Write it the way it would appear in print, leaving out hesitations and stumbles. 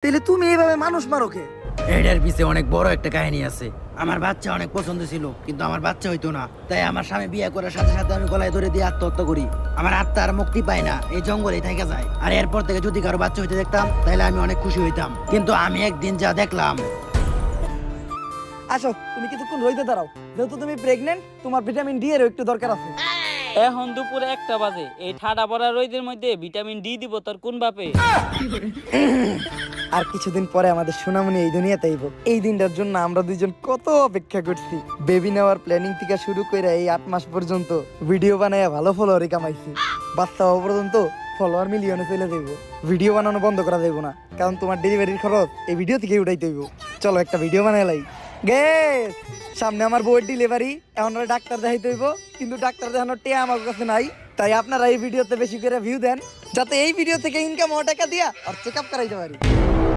তাহলে তুমি এইভাবে মানুষ মারো কে? এটার পিছে অনেক বড় একটা কাহিনী আছে। আমার বাচ্চা অনেক পছন্দ ছিল, কিন্তু আমার বাচ্চা হইতো না। তাই আমার স্বামী বিয়ে করার সাথে সাথে আমি গলায় ধরে দিয়ে আত্মহত্যা করি। আমার আত্মা আর মুক্তি পায় না, এই জঙ্গলেই থেকে যায়। আর এরপর থেকে যদি কারো বাচ্চা হইতে দেখতাম তাহলে আমি অনেক খুশি হইতাম। কিন্তু আমি একদিন যা দেখলাম। আসো, তুমি কিছুক্ষণ রইতে দাঁড়াও। যেহেতু তুমি প্রেগনেন্ট, তোমার ভিটামিন ডি এর একটু দরকার আছে। এখন দুপুরে 1টা বাজে, এই ঠাডা পড়া রোদের মধ্যে ভিটামিন ডি দিব তোর কোন বাপে? আর কিছুদিন পরে আমাদের সোনামণি এই দুনিয়াতে আইব। এই দিনটার জন্য আমরা দুইজন কত অপেক্ষা করছি। বেবি নেওয়ার প্ল্যানিং থেকে শুরু করে এই 8 মাস পর্যন্ত ভিডিও বানায় ভালো ফলোয়ারই কামাইছি। বাচ্চা হওয়া পর্যন্ত ফলোয়ার মিলিয়নে চলে যাইব। ভিডিও বানানো বন্ধ করা যাইব না, কারণ তোমার ডেলিভারির খরচ এই ভিডিও থেকে উঠাইতে হইব। চলো একটা ভিডিও বানাই লাই। গেস, সামনে আমার বউয়ের ডেলিভারি, এখন ওরা ডাক্তার দেখাইতে হইব, কিন্তু ডাক্তার দেখানোর টিয়া আমার কাছে নাই। তাই আপনারা এই ভিডিওতে বেশি করে ভিউ দেন, যাতে এই ভিডিও থেকে ইনকাম হওয়া টাকা দিয়া আর চেক আপ করাইতে পারি।